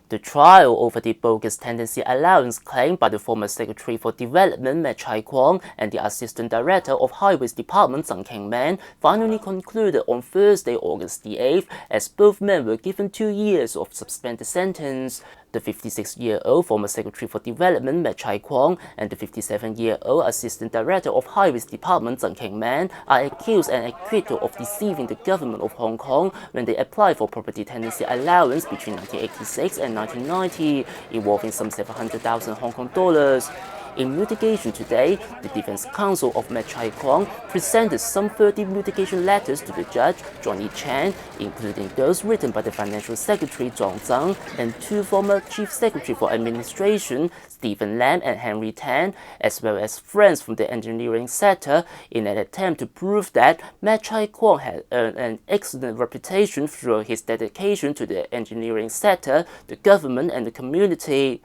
The trial over the bogus tenancy allowance claim by the former Secretary for Development MAK Chai-kwong and the Assistant Director of Highways Department Zhang King-man finally concluded on Thursday, August the 8th, as both men were given 2 years of suspended sentence. The 56-year-old former Secretary for Development MAK Chai-kwong and the 57-year-old Assistant Director of Highways Department Zhang King-man are accused and acquitted of deceiving the government of Hong Kong when they applied for property tenancy allowance between 1986 and 1990, involving some 700,000 Hong Kong dollars. In litigation today, the defense counsel of MAK Chai-kwong presented some 30 litigation letters to the judge, Johnny Chan, including those written by the Financial Secretary Zhang Zhang and 2 former Chief Secretary for Administration, Stephen Lam and Henry Tan, as well as friends from the engineering sector, in an attempt to prove that MAK Chai-kwong had earned an excellent reputation through his dedication to the engineering sector, the government and the community.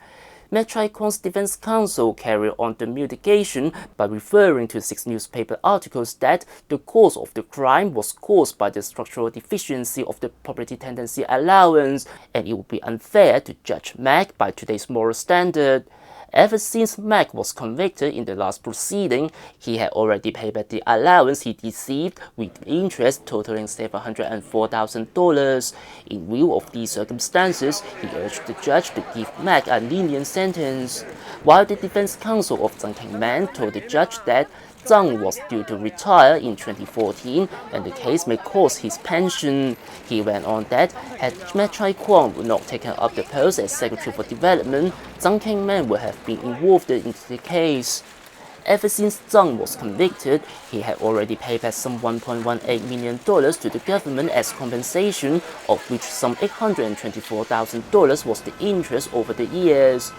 MAK Chai-kwong's defense counsel carried on the mitigation by referring to 6 newspaper articles that the cause of the crime was caused by the structural deficiency of the property tenancy allowance, and it would be unfair to judge MAK by today's moral standard. Ever since MAK was convicted in the last proceeding, he had already paid back the allowance he received with interest totaling $704,000. In view of these circumstances, he urged the judge to give MAK a lenient sentence. While the defense counsel of Zhang King-man told the judge that Zhang was due to retire in 2014 and the case may cost his pension. He went on that had MAK Chai-kwong not taken up the post as Secretary for Development, Zhang King-man would have been involved into the case. Ever since Zhang was convicted, he had already paid back some $1.18 million to the government as compensation, of which some $824,000 was the interest over the years.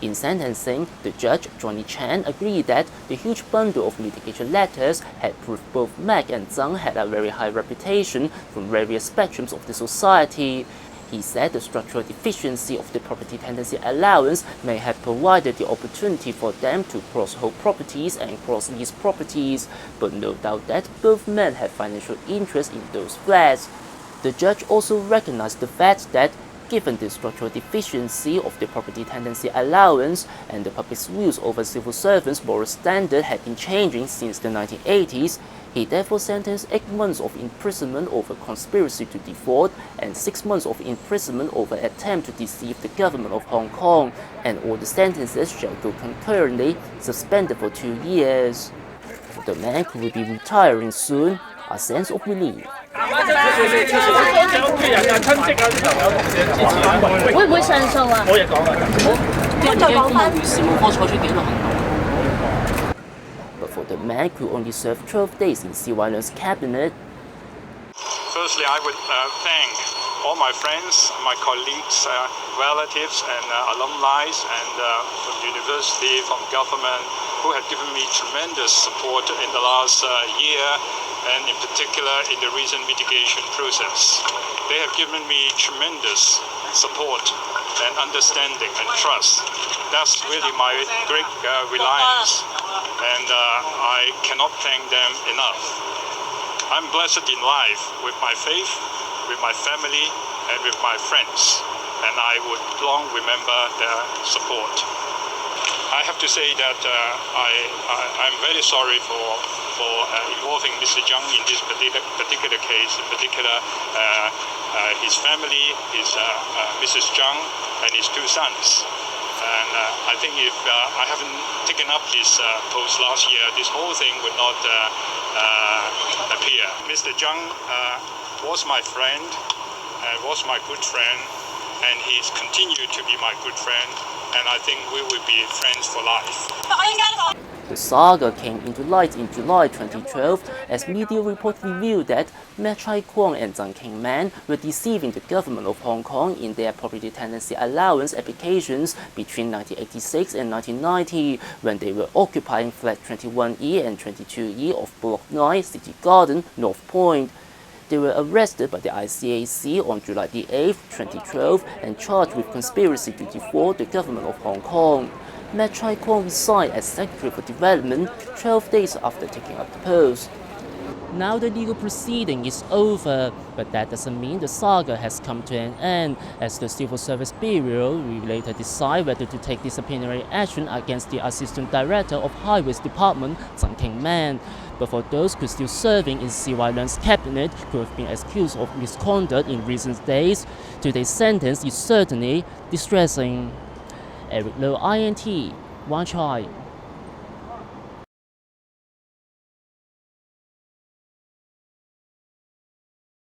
In sentencing, the judge, Johnny Chan, agreed that the huge bundle of mitigation letters had proved both MAK and Zhang had a very high reputation from various spectrums of the society. He said the structural deficiency of the property tenancy allowance may have provided the opportunity for them to cross-hold properties and cross-lease properties, but no doubt that both men had financial interest in those flats. The judge also recognized the fact that given the structural deficiency of the property tenancy allowance and the public's views over civil servants' moral standard had been changing since the 1980s, he therefore sentenced 8 months of imprisonment over conspiracy to defraud and 6 months of imprisonment over attempt to deceive the government of Hong Kong, and all the sentences shall go concurrently, suspended for 2 years. For the man who will be retiring soon, a sense of relief. 會唔會上訴啊？冇嘢講啊！再講翻。事務科採取紀律行動。But for the man who only served 12 days in CY-leung's cabinet. Firstly, I would thank all my friends, my colleagues, relatives, and alumni, and from university, from government, who have given me tremendous support in the last year, and in particular in the recent mitigation process. They have given me tremendous support and understanding and trust. That's really my great reliance, and I cannot thank them enough. I'm blessed in life with my faith, with my family, and with my friends, and I would long remember their support. I have to say that I'm very sorry for involving Mr. Zhang in this particular case, in particular his family, his Mrs. Zhang, and his 2 sons. And I think if I haven't taken up his post last year, this whole thing would not appear. Mr. Zhang was my friend, was my good friend, and he's continued to be my good friend, and I think we will be friends for life. The saga came into light in July 2012 as media reports revealed that MAK Chai-kwong and Zhang King-man were deceiving the government of Hong Kong in their property tenancy allowance applications between 1986 and 1990 when they were occupying flat 21E and 22E of Block 9 City Garden, North Point. They were arrested by the ICAC on July 8, 2012 and charged with conspiracy to defraud the government of Hong Kong. MAK Chai-kwong resigned as Secretary for Development 12 days after taking up the post. Now the legal proceeding is over, but that doesn't mean the saga has come to an end, as the Civil Service Bureau will later decide whether to take disciplinary action against the Assistant Director of Highways Department, Zhang King-man. But for those who are still serving in CY Leung's cabinet who have been accused of misconduct in recent days, today's sentence is certainly distressing. Eric Low, INT, Wan Chai.